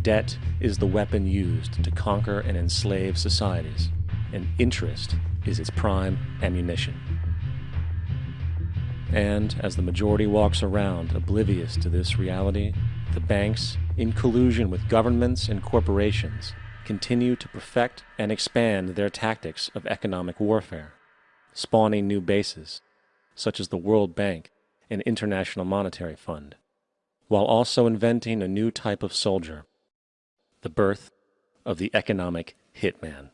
Debt is the weapon used to conquer and enslave societies, and interest is its prime ammunition. And as the majority walks around oblivious to this reality, the banks, in collusion with governments and corporations, continue to perfect and expand their tactics of economic warfare, spawning new bases, such as the World Bank and International Monetary Fund, while also inventing a new type of soldier, the birth of the economic hitman.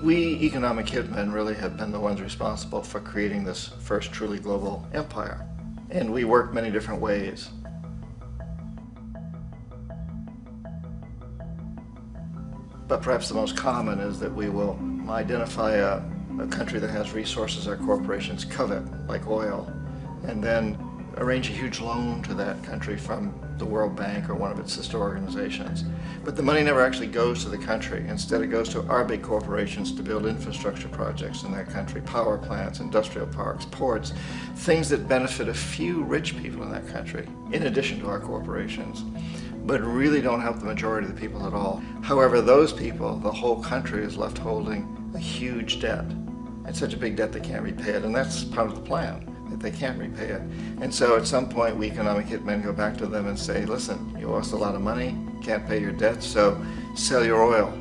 We economic hitmen really have been the ones responsible for creating this first truly global empire. And we work many different ways. But perhaps the most common is that we will identify a country that has resources our corporations covet, like oil, and then arrange a huge loan to that country from the World Bank or one of its sister organizations. But the money never actually goes to the country. Instead, it goes to our big corporations to build infrastructure projects in that country, power plants, industrial parks, ports, things that benefit a few rich people in that country, in addition to our corporations, but really don't help the majority of the people at all. However, those people, the whole country is left holding a huge debt. It's such a big debt they can't repay it, and that's part of the plan, that they can't repay it. And so at some point, we economic hitmen go back to them and say, listen, you owe us a lot of money, can't pay your debts, so sell your oil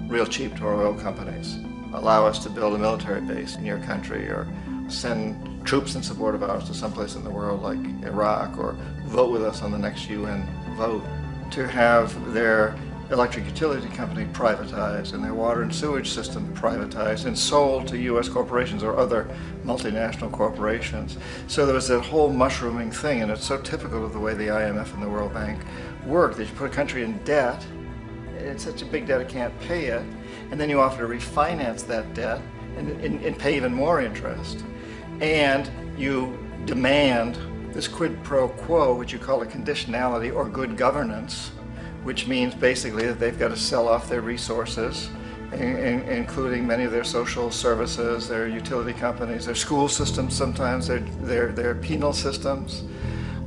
real cheap to our oil companies. Allow us to build a military base in your country, or send troops in support of ours to someplace in the world like Iraq, or vote with us on the next UN vote. To have their electric utility company privatized and their water and sewage system privatized and sold to U.S. corporations or other multinational corporations. So there was that whole mushrooming thing, and it's so typical of the way the IMF and the World Bank work, that you put a country in debt, it's such a big debt it can't pay it, and then you offer to refinance that debt and pay even more interest. And you demand this quid pro quo, which you call a conditionality or good governance, which means basically that they've got to sell off their resources, including many of their social services, their utility companies, their school systems sometimes, their penal systems,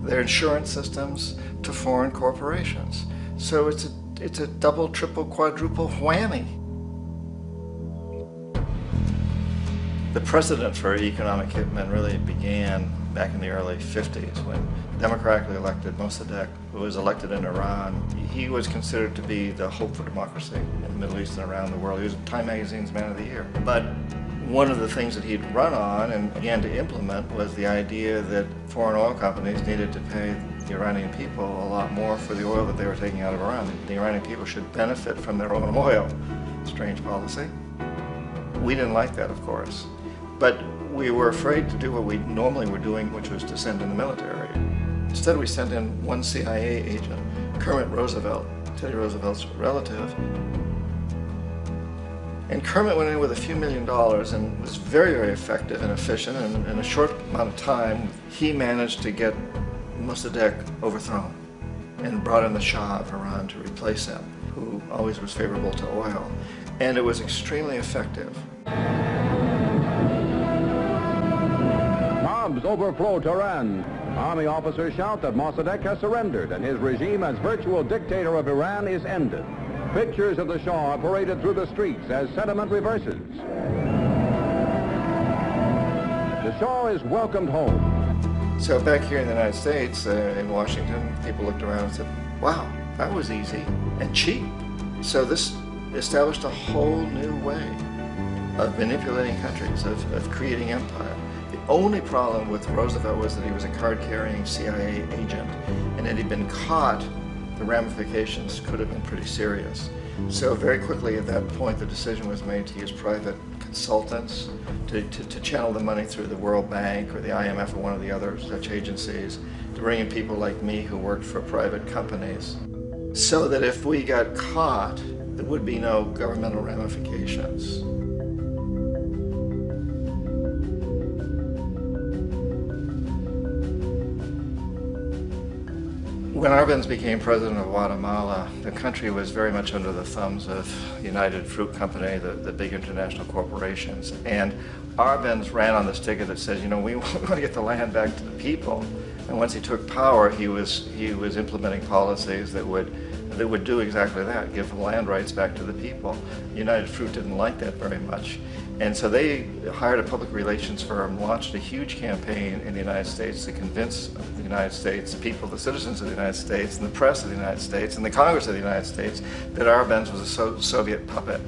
their insurance systems, to foreign corporations. So it's a double, triple, quadruple whammy. The precedent for economic hitmen really began back in the early 50s when democratically elected Mossadegh, who was elected in Iran, he was considered to be the hope for democracy in the Middle East and around the world. He was Time Magazine's Man of the Year. But one of the things that he'd run on and began to implement was the idea that foreign oil companies needed to pay the Iranian people a lot more for the oil that they were taking out of Iran. The Iranian people should benefit from their own oil. Strange policy. We didn't like that, of course. But we were afraid to do what we normally were doing, which was to send in the military. Instead, we sent in one CIA agent, Kermit Roosevelt, Teddy Roosevelt's relative. And Kermit went in with a few $1 million and was very, very effective and efficient. And in a short amount of time, he managed to get Mossadegh overthrown and brought in the Shah of Iran to replace him, who always was favorable to oil. And it was extremely effective. Mobs overflow Tehran. Army officers shout that Mossadegh has surrendered and his regime as virtual dictator of Iran is ended. Pictures of the Shah are paraded through the streets as sentiment reverses. The Shah is welcomed home. So back here in the United States, in Washington, people looked around and said, wow, that was easy and cheap. So this established a whole new way of manipulating countries, of creating empire. The only problem with Roosevelt was that he was a card-carrying CIA agent, and had he been caught, the ramifications could have been pretty serious. So very quickly at that point, the decision was made to use private consultants to channel the money through the World Bank or the IMF or one of the other such agencies, to bring in people like me who worked for private companies, so that if we got caught, there would be no governmental ramifications. When Arbenz became president of Guatemala, the country was very much under the thumbs of United Fruit Company, the big international corporations. And Arbenz ran on this ticket that says, you know, we want to get the land back to the people. And once he took power, he was implementing policies that would do exactly that, give the land rights back to the people. United Fruit didn't like that very much. And so they hired a public relations firm, launched a huge campaign in the United States to convince the United States people, the citizens of the United States, and the press of the United States, and the Congress of the United States, that Arbenz was a Soviet puppet,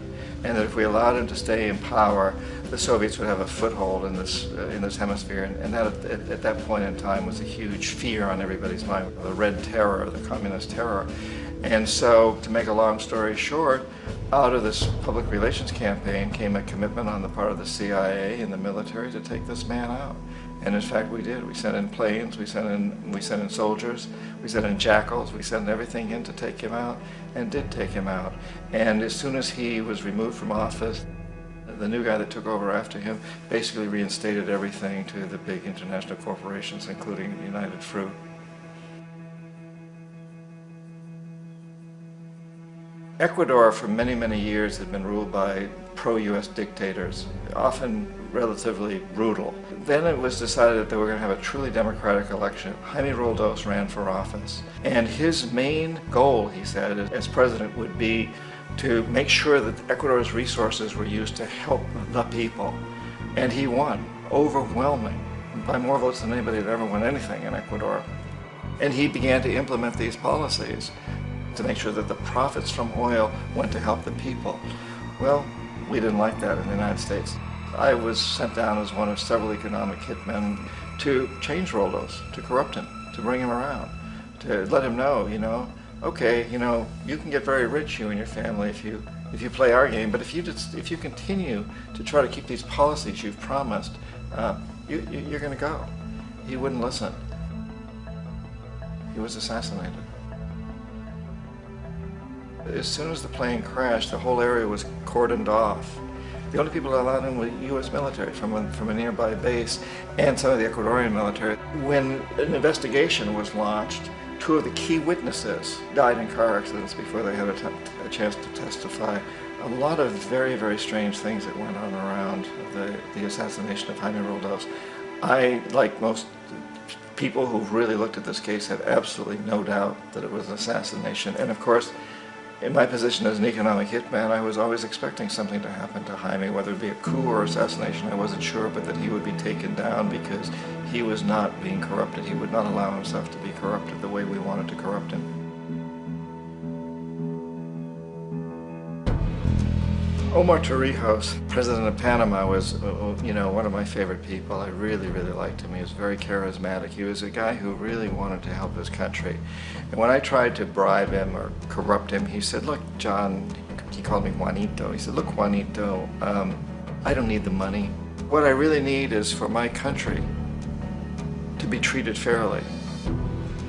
and that if we allowed him to stay in power, the Soviets would have a foothold in this hemisphere. And that, at that point in time, was a huge fear on everybody's mind, the Red Terror, the Communist terror. And so, to make a long story short, out of this public relations campaign came a commitment on the part of the CIA and the military to take this man out. And in fact, we did. We sent in planes, we sent in soldiers, we sent in jackals, we sent everything in to take him out, and did take him out. And as soon as he was removed from office, the new guy that took over after him basically reinstated everything to the big international corporations, including United Fruit. Ecuador for many, many years had been ruled by pro-US dictators, often relatively brutal. Then it was decided that they were going to have a truly democratic election. Jaime Roldos ran for office, and his main goal, he said, as president would be to make sure that Ecuador's resources were used to help the people. And he won, overwhelming, by more votes than anybody had ever won anything in Ecuador. And he began to implement these policies to make sure that the profits from oil went to help the people. Well, we didn't like that in the United States. I was sent down as one of several economic hitmen to change Roldos, to corrupt him, to bring him around, to let him know, you know, okay, you know, you can get very rich, you and your family, if you play our game, but if you continue to try to keep these policies you've promised, you're going to go. He wouldn't listen. He was assassinated. As soon as the plane crashed, the whole area was cordoned off. The only people allowed in were U.S. military from a nearby base and some of the Ecuadorian military. When an investigation was launched, two of the key witnesses died in car accidents before they had a chance to testify. A lot of very, very strange things that went on around the assassination of Jaime Roldos. I, like most people who've really looked at this case, have absolutely no doubt that it was an assassination. And of course, in my position as an economic hitman, I was always expecting something to happen to Jaime, whether it be a coup or assassination, I wasn't sure, but that he would be taken down because he was not being corrupted. He would not allow himself to be corrupted the way we wanted to corrupt him. Omar Torrijos, president of Panama, was, you know, one of my favorite people. I really, really liked him. He was very charismatic. He was a guy who really wanted to help his country. And when I tried to bribe him or corrupt him, he said, look, John, he called me Juanito. He said, look, Juanito, I don't need the money. What I really need is for my country to be treated fairly.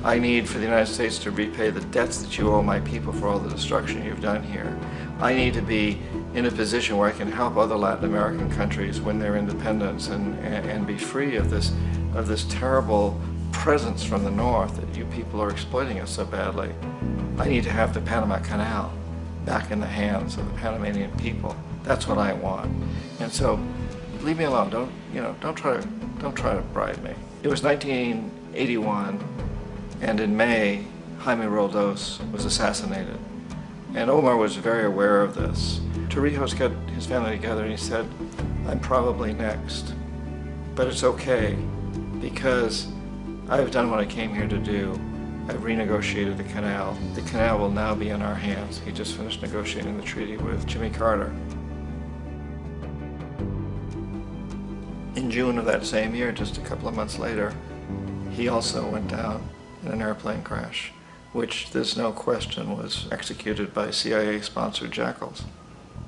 I need for the United States to repay the debts that you owe my people for all the destruction you've done here. I need to be in a position where I can help other Latin American countries win their independence and be free of this terrible presence from the north that you people are exploiting us so badly. I need to have the Panama Canal back in the hands of the Panamanian people. That's what I want. And so, leave me alone. Don't try to bribe me. It was 1981, and in May, Jaime Roldos was assassinated. And Omar was very aware of this. Torrijos got his family together and he said, I'm probably next, but it's okay because I've done what I came here to do. I've renegotiated the canal. The canal will now be in our hands. He just finished negotiating the treaty with Jimmy Carter. In June of that same year, just a couple of months later, he also went down in an airplane crash, which there's no question was executed by CIA-sponsored jackals.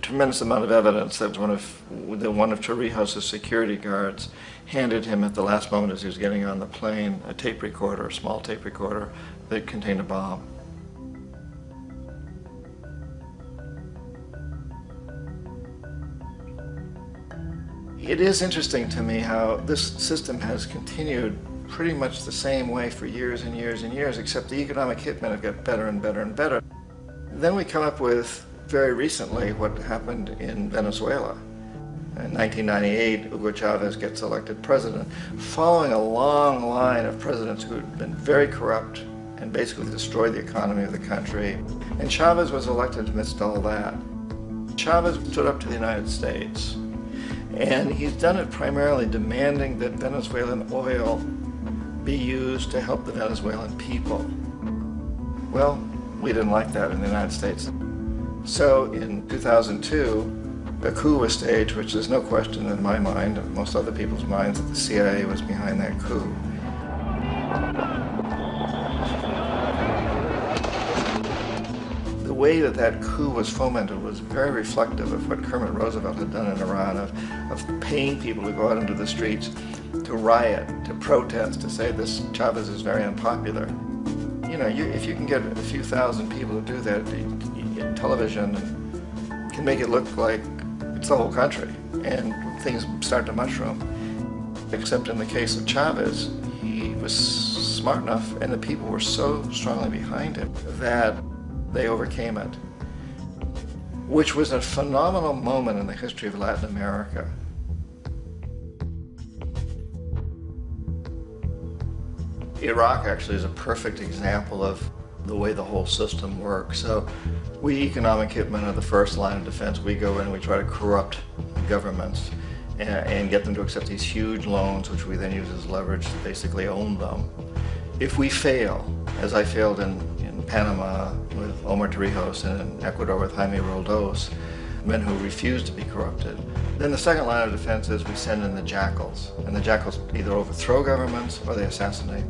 Tremendous amount of evidence that one of Torrijos' security guards handed him at the last moment as he was getting on the plane a tape recorder, a small tape recorder that contained a bomb. It is interesting to me how this system has continued pretty much the same way for years and years and years, except the economic hitmen have got better and better and better. Then we come up with, very recently, what happened in Venezuela. In 1998, Hugo Chavez gets elected president, following a long line of presidents who had been very corrupt and basically destroyed the economy of the country. And Chavez was elected amidst all that. Chavez stood up to the United States, and he's done it primarily demanding that Venezuelan oil be used to help the Venezuelan people. Well, we didn't like that in the United States. So in 2002, a coup was staged, which there's no question in my mind, and most other people's minds, that the CIA was behind that coup. The way that that coup was fomented was very reflective of what Kermit Roosevelt had done in Iran, of paying people to go out into the streets to riot, to protest, to say this Chavez is very unpopular. You know, if you can get a few thousand people to do that, television can make it look like it's the whole country, and things start to mushroom. Except in the case of Chavez, he was smart enough, and the people were so strongly behind him that they overcame it, which was a phenomenal moment in the history of Latin America. Iraq actually is a perfect example of the way the whole system works. So we economic hitmen are the first line of defense. We go in and we try to corrupt governments and get them to accept these huge loans, which we then use as leverage to basically own them. If we fail, as I failed in Panama with Omar Torrijos and in Ecuador with Jaime Roldos, men who refused to be corrupted, then the second line of defense is we send in the jackals. And the jackals either overthrow governments or they assassinate.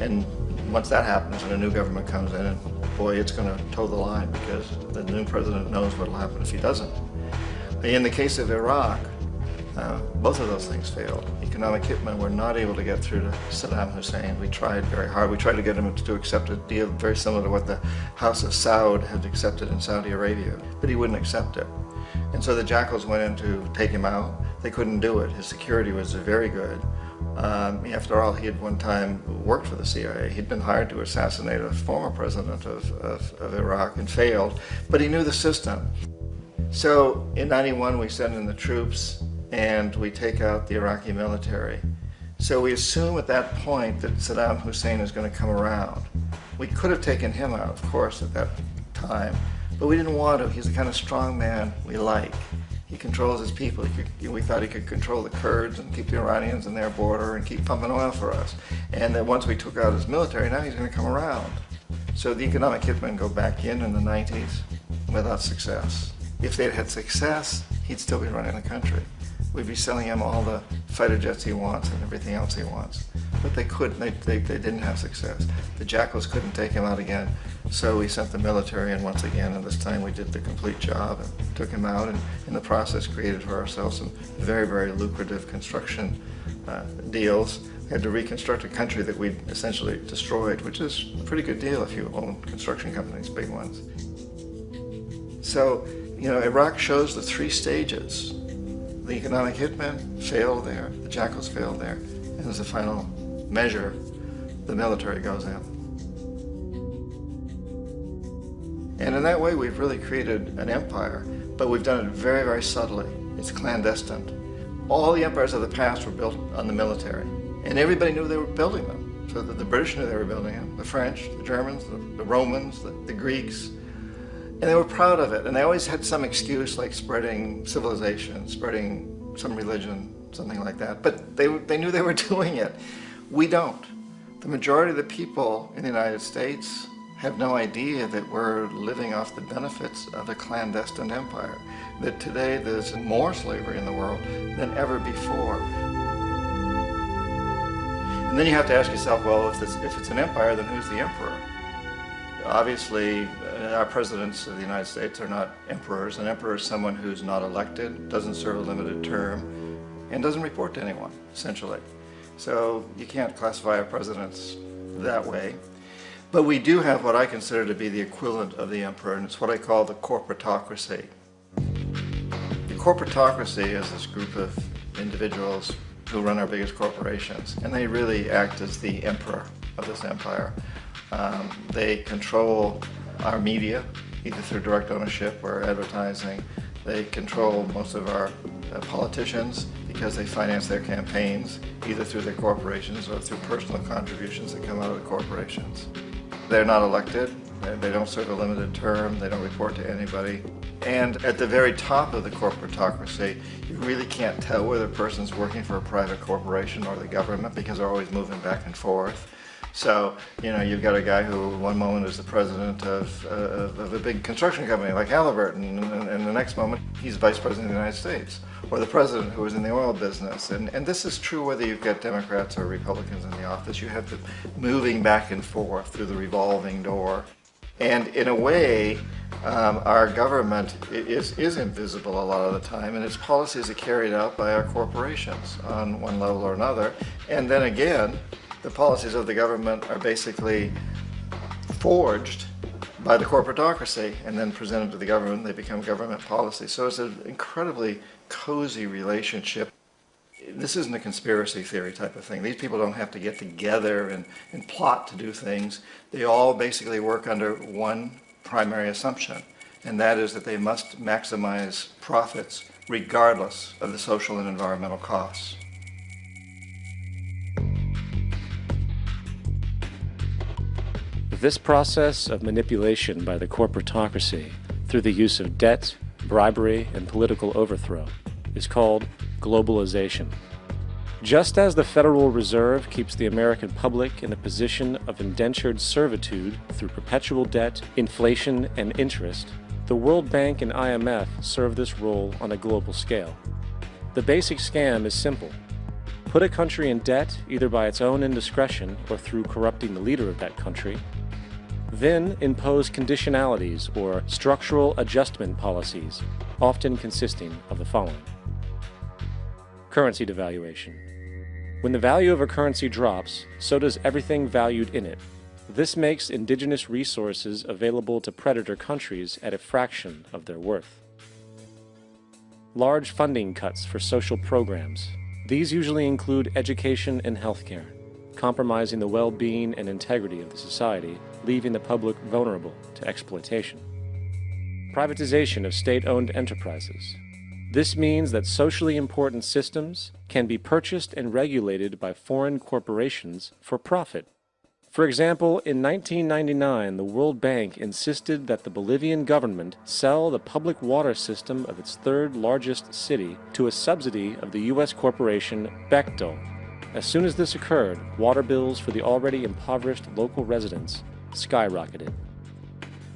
And once that happens and a new government comes in, and boy, it's going to toe the line, because the new president knows what will happen if he doesn't. In the case of Iraq, both of those things failed. Economic hitmen were not able to get through to Saddam Hussein. We tried very hard. We tried to get him to accept a deal very similar to what the House of Saud had accepted in Saudi Arabia, but he wouldn't accept it. And so the jackals went in to take him out. They couldn't do it. His security was very good. After all, he had one time worked for the CIA. He'd been hired to assassinate a former president of Iraq and failed, but he knew the system. So in '91, we send in the troops and we take out the Iraqi military. So we assume at that point that Saddam Hussein is going to come around. We could have taken him out, of course, at that time, but we didn't want to. He's the kind of strong man we like. He controls his people. We thought he could control the Kurds and keep the Iranians in their border and keep pumping oil for us. And that once we took out his military, now he's going to come around. So the economic hitmen go back in the 90s without success. If they'd had success, he'd still be running the country. We'd be selling him all the fighter jets he wants and everything else he wants. But they couldn't. They didn't have success. The jackals couldn't take him out again, so we sent the military in once again, and this time we did the complete job and took him out, and in the process created for ourselves some very, very lucrative construction deals. We had to reconstruct a country that we'd essentially destroyed, which is a pretty good deal if you own construction companies, big ones. So, you know, Iraq shows the three stages. The economic hitmen failed there, the jackals failed there, and as a final measure, the military goes in. And in that way, we've really created an empire, but we've done it very, very subtly. It's clandestine. All the empires of the past were built on the military, and everybody knew they were building them. So that the British knew they were building them, the French, the Germans, the Romans, the Greeks, and they were proud of it. And they always had some excuse, like spreading civilization, spreading some religion, something like that. But they knew they were doing it. We don't. The majority of the people in the United States have no idea that we're living off the benefits of a clandestine empire. That today there's more slavery in the world than ever before. And then you have to ask yourself, well, if it's an empire, then who's the emperor? Obviously, our presidents of the United States are not emperors. An emperor is someone who's not elected, doesn't serve a limited term, and doesn't report to anyone, essentially. So you can't classify our presidents that way. But we do have what I consider to be the equivalent of the emperor, and it's what I call the corporatocracy. The corporatocracy is this group of individuals who run our biggest corporations, and they really act as the emperor of this empire. They control our media, either through direct ownership or advertising. They control most of our politicians because they finance their campaigns, either through their corporations or through personal contributions that come out of the corporations. They're not elected. They don't serve a limited term. They don't report to anybody. And at the very top of the corporatocracy, you really can't tell whether a person's working for a private corporation or the government because they're always moving back and forth. So, you've got a guy who one moment is the president of a big construction company like Halliburton, and the next moment he's vice president of the United States, or the president who is in the oil business. And this is true whether you've got Democrats or Republicans in the office. You have the moving back and forth through the revolving door. And in a way, our government is invisible a lot of the time, and its policies are carried out by our corporations on one level or another. And then again, the policies of the government are basically forged by the corporatocracy and then presented to the government. They become government policy. So it's an incredibly cozy relationship. This isn't a conspiracy theory type of thing. These people don't have to get together and plot to do things. They all basically work under one primary assumption, and that is that they must maximize profits regardless of the social and environmental costs. This process of manipulation by the corporatocracy through the use of debt, bribery, and political overthrow is called globalization. Just as the Federal Reserve keeps the American public in a position of indentured servitude through perpetual debt, inflation, and interest, the World Bank and IMF serve this role on a global scale. The basic scam is simple. Put a country in debt either by its own indiscretion or through corrupting the leader of that country, then impose conditionalities or structural adjustment policies, often consisting of the following. Currency devaluation. When the value of a currency drops, so does everything valued in it. This makes indigenous resources available to predator countries at a fraction of their worth. Large funding cuts for social programs. These usually include education and healthcare, compromising the well-being and integrity of the society, leaving the public vulnerable to exploitation. Privatization of state-owned enterprises. This means that socially important systems can be purchased and regulated by foreign corporations for profit. For example, in 1999, the World Bank insisted that the Bolivian government sell the public water system of its third largest city to a subsidy of the U.S. corporation Bechtel. As soon as this occurred, water bills for the already impoverished local residents skyrocketed.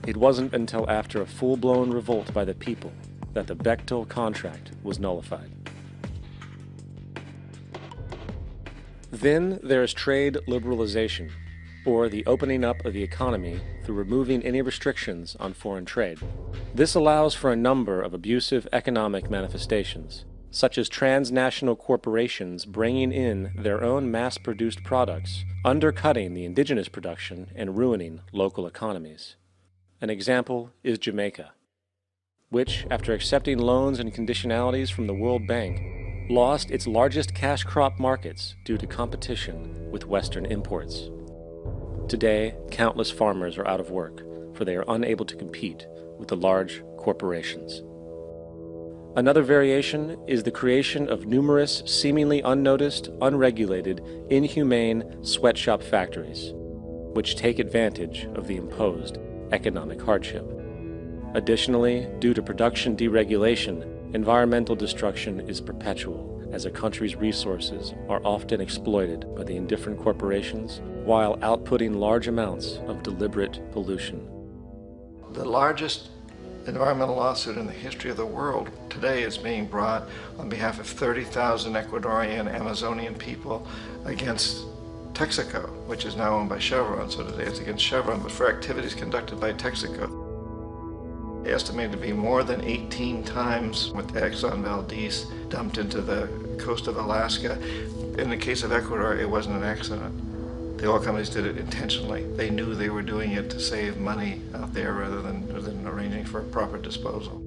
It wasn't until after a full-blown revolt by the people that the Bechtel contract was nullified. Then there is trade liberalization, or the opening up of the economy through removing any restrictions on foreign trade. This allows for a number of abusive economic manifestations, such as transnational corporations bringing in their own mass-produced products, undercutting the indigenous production and ruining local economies. An example is Jamaica, which, after accepting loans and conditionalities from the World Bank, lost its largest cash crop markets due to competition with Western imports. Today, countless farmers are out of work, for they are unable to compete with the large corporations. Another variation is the creation of numerous seemingly unnoticed, unregulated, inhumane sweatshop factories, which take advantage of the imposed economic hardship. Additionally, due to production deregulation, environmental destruction is perpetual, as a country's resources are often exploited by the indifferent corporations while outputting large amounts of deliberate pollution. The largest environmental lawsuit in the history of the world today is being brought on behalf of 30,000 Ecuadorian Amazonian people against Texaco, which is now owned by Chevron. So today it's against Chevron, but for activities conducted by Texaco. Estimated to be more than 18 times what the Exxon Valdez dumped into the coast of Alaska. In the case of Ecuador, it wasn't an accident. The oil companies did it intentionally. They knew they were doing it to save money out there rather than arranging for proper disposal.